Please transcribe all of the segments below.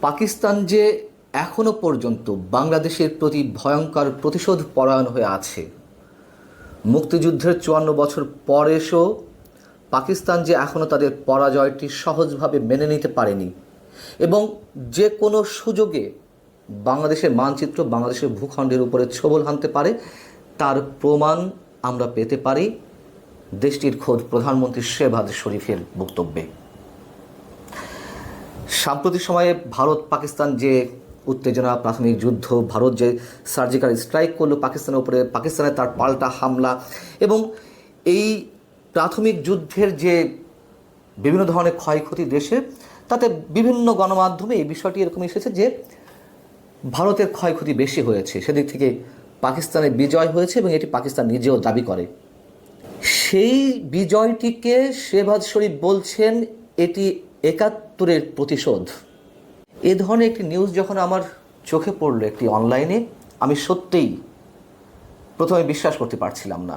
পাকিস্তান যে এখনো পর্যন্ত বাংলাদেশের প্রতি ভয়ঙ্কর প্রতিশোধ পরায়ণ হয়ে আছে, মুক্তিযুদ্ধের ৫৪ বছর পর এসেও পাকিস্তান যে এখনও তাদের পরাজয়টি সহজভাবে মেনে নিতে পারেনি এবং যে কোনো সুযোগে বাংলাদেশের মানচিত্র, বাংলাদেশের ভূখণ্ডের উপরে ছোবল হানতে পারে, তার প্রমাণ আমরা পেতে পারি দেশটির খোদ প্রধানমন্ত্রী শেহবাজ শরীফের বক্তব্যে। সাম্প্রতিক সময়ে ভারত পাকিস্তান যে উত্তেজনা, প্রাথমিক যুদ্ধ, ভারত যে সার্জিক্যাল স্ট্রাইক করলো পাকিস্তানের উপরে, পাকিস্তানের তার পাল্টা হামলা এবং এই প্রাথমিক যুদ্ধের যে বিভিন্ন ধরনের ক্ষয়ক্ষতি দেশে, তাতে বিভিন্ন গণমাধ্যমে এই বিষয়টি এরকম এসেছে যে ভারতের ক্ষয়ক্ষতি বেশি হয়েছে, সেদিক থেকে পাকিস্তানের বিজয় হয়েছে এবং এটি পাকিস্তান নিজেও দাবি করে। সেই বিজয়টিকে শেহবাজ শরীফ বলছেন এটি ৭১-এর প্রতিশোধ। এ ধরনের একটি নিউজ যখন আমার চোখে পড়লো একটি অনলাইনে, আমি সত্যিই প্রথমে বিশ্বাস করতে পারছিলাম না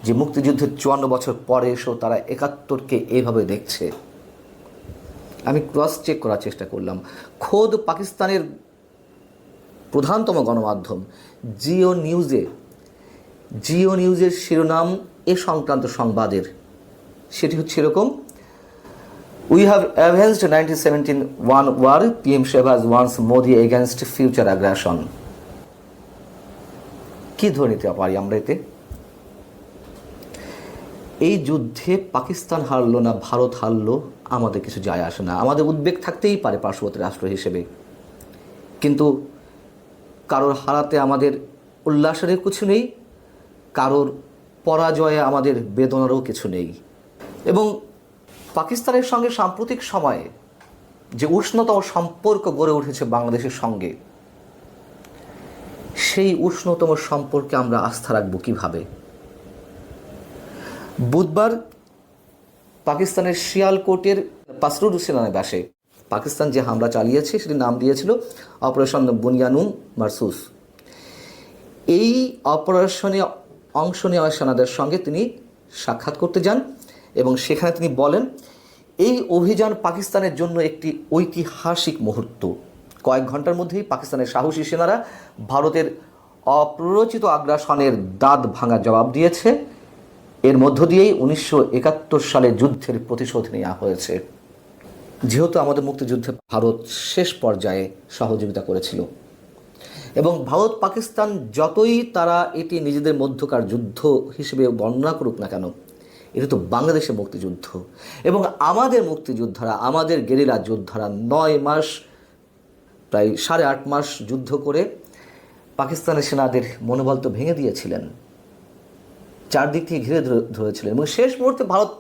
যে মুক্তিযুদ্ধের ৫৪ বছর পরে এসেও তারা ৭১-কে এইভাবে দেখছে। আমি ক্রস চেক করার চেষ্টা করলাম। খোদ পাকিস্তানের প্রধানতম গণমাধ্যম জিও নিউজের শিরোনাম এ সংক্রান্ত সংবাদের, সেটি হচ্ছে এরকম: We have avenged 1917 war. PM Shehbaz warns Modi against future aggression. কি ধরে নিতে পারি আমরা এতে? এই যুদ্ধে পাকিস্তান হারলো না ভারত হারলো, আমাদের কিছু যায় আসে না। আমাদের উদ্বেগ থাকতেই পারে পার্শ্ববর্তী রাষ্ট্র হিসেবে, কিন্তু কারোর হারাতে আমাদের উল্লাসেরও কিছু নেই, কারোর পরাজয়ে আমাদের বেদনারও কিছু নেই। এবং পাকিস্তানের সঙ্গে সাম্প্রতিক সময়ে যে উষ্ণতম সম্পর্ক গড়ে উঠেছে বাংলাদেশের সঙ্গে, সেই উষ্ণতম সম্পর্কে আমরা আস্থা রাখব কীভাবে? বুধবার পাকিস্তানের শিয়ালকোটের পাসরুর সেনানিবাসে পাকিস্তান যে হামলা চালিয়েছে সেটির নাম দিয়েছিল অপারেশন বুনিয়ানুম মারসুস। এই অপারেশনে অংশ নেওয়া সেনাদের সঙ্গে তিনি সাক্ষাৎ করতে যান এবং সেখানে তিনি বলেন, এই অভিযান পাকিস্তানের জন্য একটি ঐতিহাসিক মুহূর্ত। কয়েক ঘন্টার মধ্যেই পাকিস্তানের সাহসী সেনারা ভারতের অপ্ররোচিত আগ্রাসনের দাঁত ভাঙা জবাব দিয়েছে। এর মধ্য দিয়েই ১৯৭১ সালে যুদ্ধের প্রতিশোধ নেওয়া হয়েছে। যেহেতু আমাদের মুক্তিযুদ্ধে ভারত শেষ পর্যায়ে সহযোগিতা করেছিল এবং ভারত পাকিস্তান যতই তারা এটি নিজেদের মধ্যকার যুদ্ধ হিসেবে বর্ণনা করুক না কেন, এটা তো বাংলাদেশের মুক্তিযুদ্ধ এবং আমাদের মুক্তিযোদ্ধারা, আমাদের গেরিলা যোদ্ধারা ৯ মাস, প্রায় ৮.৫ মাস যুদ্ধ করে পাকিস্তানের সেনাদের মনোবল তো ভেঙে দিয়েছিলেন, চারদিক থেকে ঘিরে ধরেছিলেন এবং শেষ মুহূর্তে ভারত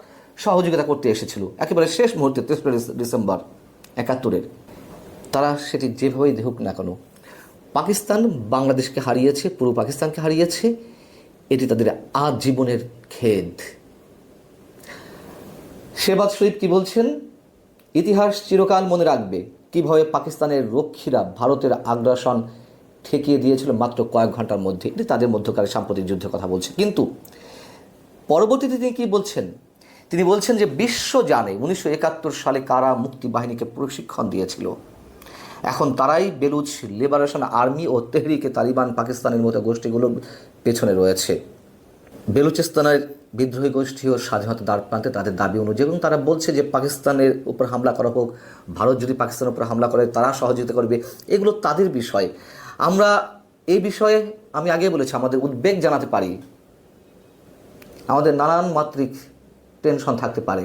সহযোগিতা করতে এসেছিল। একেবারে শেষ মুহূর্তে ৩রা ডিসেম্বর ৭১-এর তারা সেটি যেভাবেই দেখুক না কেন, পাকিস্তান বাংলাদেশকে হারিয়েছে, পুরো পাকিস্তানকে হারিয়েছে, এটি তাদের আজীবনের খেদ। শেহবাজ শরীফ কি বলছেন? ইতিহাস চিরকাল মনে রাখবে কীভাবে পাকিস্তানের রক্ষীরা ভারতের আগ্রাসন ঠেকিয়ে দিয়েছিল মাত্র কয়েক ঘন্টার মধ্যে। এটি তাদের মধ্যকার সাম্প্রতিক যুদ্ধের কথা বলছে। কিন্তু পরবর্তীতে তিনি কী বলছেন? তিনি বলছেন যে বিশ্ব জানে ১৯৭১ সালে কারা মুক্তি বাহিনীকে প্রশিক্ষণ দিয়েছিল। এখন তারাই বেলুচ লিবারেশন আর্মি ও তেহরিকে তালিবান পাকিস্তানের মতো গোষ্ঠীগুলোর পেছনে রয়েছে। বেলুচিস্তানের বিদ্রোহী গোষ্ঠী ও স্বাধীনতা দ্বার প্রান্তে তাদের দাবি অনুযায়ী, এবং তারা বলছে যে পাকিস্তানের উপর হামলা করা হোক, ভারত যদি পাকিস্তানের উপর হামলা করে তারা সহযোগিতা করবে, এগুলো তাদের বিষয়। আমরা এই বিষয়ে, আমি আগে বলেছি, আমাদের উদ্বেগ জানাতে পারি, আমাদের নানান মাত্রিক টেনশন থাকতে পারে,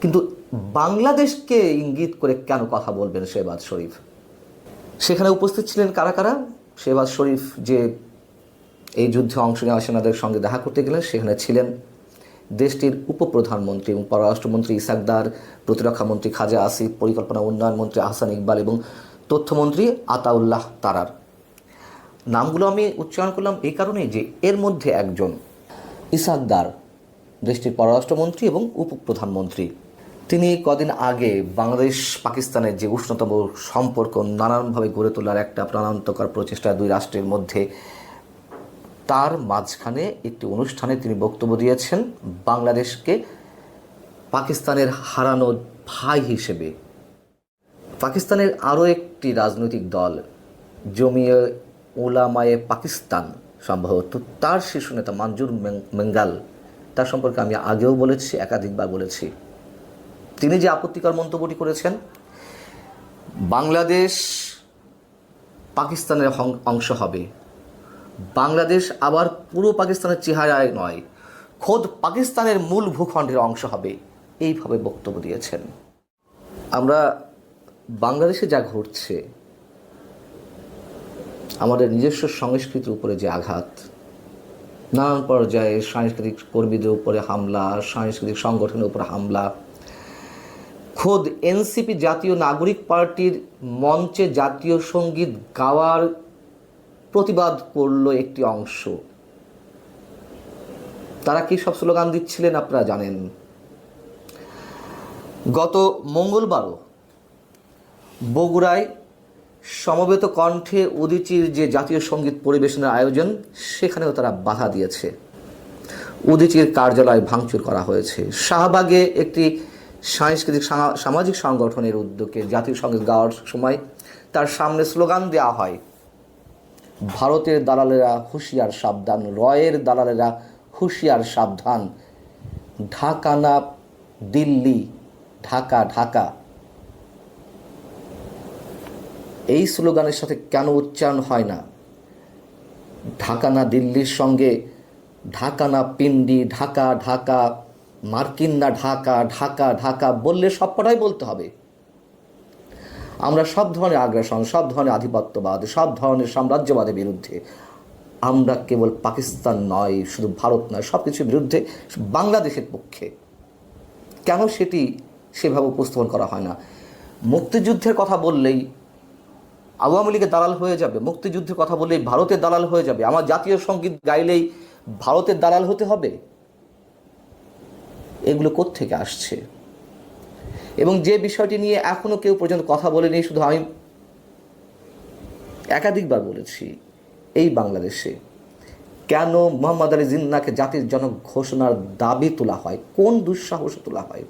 কিন্তু বাংলাদেশকে ইঙ্গিত করে কেন কথা বলবেন শেহবাজ শরীফ? সেখানে উপস্থিত ছিলেন কারা কারা? শেহবাজ শরীফ যে এই যুদ্ধে অংশ নেওয়া সেনাদের সঙ্গে দেখা করতে গেলেন, সেখানে ছিলেন দেশটির উপপ্রধানমন্ত্রী এবং পররাষ্ট্রমন্ত্রী ইসাকদার, প্রতিরক্ষামন্ত্রী খাজা আসিফ, পরিকল্পনা উন্নয়ন মন্ত্রী আহসান ইকবাল এবং তথ্যমন্ত্রী আতাউল্লাহ তারার। নামগুলো আমি উচ্চারণ করলাম এই কারণেই যে এর মধ্যে একজন ইসাকদার, দেশটির পররাষ্ট্রমন্ত্রী এবং উপপ্রধানমন্ত্রী, তিনি কদিন আগে বাংলাদেশ পাকিস্তানের যে উষ্ণতম সম্পর্ক নানানভাবে গড়ে তোলার একটা প্রাণান্তকর প্রচেষ্টা দুই রাষ্ট্রের মধ্যে, তার মাঝখানে একটি অনুষ্ঠানে তিনি বক্তব্য দিয়েছেন বাংলাদেশকে পাকিস্তানের হারানো ভাই হিসেবে পাকিস্তানের আরও একটি রাজনৈতিক দল জমিয়ে উলামায়ে পাকিস্তান, সম্ভবত তার শীর্ষ নেতা মঞ্জুর মেঙ্গাল, তার সম্পর্কে আমি আগেও বলেছি, একাধিকবার বলেছি। তিনি যে আপত্তিকর মন্তব্যটি করেছেন, বাংলাদেশ পাকিস্তানের অংশ হবে, বাংলাদেশ আবার পুরো পাকিস্তানের চেহারায় নয়, খোদ পাকিস্তানের মূল ভূখণ্ডের অংশ হবে, এইভাবে বক্তব্য দিয়েছেন। আমরা বাংলাদেশে যা ঘটছে, আমাদের নিজস্ব সংস্কৃতির উপরে যে আঘাত, নানান পর্যায়ে সাংস্কৃতিক কর্মীদের উপরে হামলা, সাংস্কৃতিক সংগঠনের উপরে হামলা, খোদ এনসিপি জাতীয় নাগরিক পার্টির মঞ্চে জাতীয় সঙ্গীত গাওয়ার প্রতিবাদ করল একটি অংশ। তারা কি সব স্লোগান দিচ্ছিলেন আপনারা জানেন। গত মঙ্গলবারও বগুড়ায় সমবেত কণ্ঠে উদীচীর যে জাতীয় সঙ্গীত পরিবেশনের আয়োজন, সেখানেও তারা বাধা দিয়েছে। উদীচীর কার্যালয় ভাঙচুর করা হয়েছে। শাহবাগে একটি সাংস্কৃতিক সামাজিক সংগঠনের উদ্যোগে জাতীয় সঙ্গীত গাওয়ার সময় তার সামনে স্লোগান দেওয়া হয়, ভারতের দালালেরা হুঁশিয়ার সাবধান, রয়ের দালালেরা হুঁশিয়ার সাবধান, ঢাকা না দিল্লি, ঢাকা ঢাকা। এই স্লোগানের সাথে কেন উচ্চারণ হয় না ঢাকা না দিল্লির সঙ্গে ঢাকা না পিন্ডি, ঢাকা ঢাকা, মার্কিন না ঢাকা, ঢাকা ঢাকা বললে সবকটাই বলতে হবে। আমরা সব ধরনের আগ্রাসন, সব ধরনের আধিপত্যবাদ, সব ধরনের সাম্রাজ্যবাদের বিরুদ্ধে। আমরা কেবল পাকিস্তান নয়, শুধু ভারত নয়, সব কিছুর বিরুদ্ধে, বাংলাদেশের পক্ষে। কেন সেটি সেভাবে উপস্থাপন করা হয় না? মুক্তিযুদ্ধের কথা বললেই আওয়ামী লীগের দালাল হয়ে যাবে, মুক্তিযুদ্ধের কথা বললেই ভারতের দালাল হয়ে যাবে, আমার জাতীয় সঙ্গীত গাইলেই ভারতের দালাল হতে হবে। এগুলো কোত্থেকে আসছে? এবং যে বিষয়টি নিয়ে এখনো কেউ পর্যন্ত কথা বলেনি, শুধু আমি একাধিকবার বলেছি, এই বাংলাদেশে কেন মোহাম্মদ আলী জিন্নাহকে জাতির জনক ঘোষণার দাবি তোলা হয়, কোন দুঃসাহসে তোলা হয়?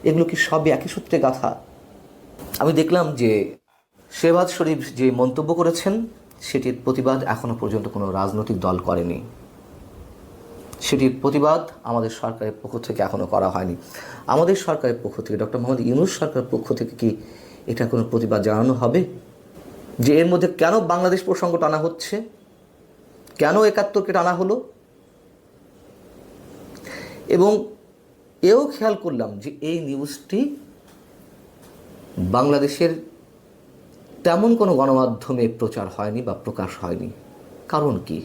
এগুলো কি সবই একই সূত্রে গাথা? আমি দেখলাম যে শেহবাজ শরীফ যে মন্তব্য করেছেন, সেটির প্রতিবাদ এখনো পর্যন্ত কোনো রাজনৈতিক দল করেনি। সেটির প্রতিবাদ আমাদের সরকারের পক্ষ থেকে এখনও করা হয়নি। আমাদের সরকারের পক্ষ থেকে, ডক্টর মোহাম্মদ ইউনূস সরকারের পক্ষ থেকে কি এটা কোনো প্রতিবাদ জানানো হবে যে এর মধ্যে কেন বাংলাদেশ প্রসঙ্গ টানা হচ্ছে, কেন ৭১কে টানা হলো? এবং এও খেয়াল করলাম যে এই নিউজটি বাংলাদেশের তেমন কোনো গণমাধ্যমে প্রচার হয়নি বা প্রকাশ হয়নি। কারণ কি?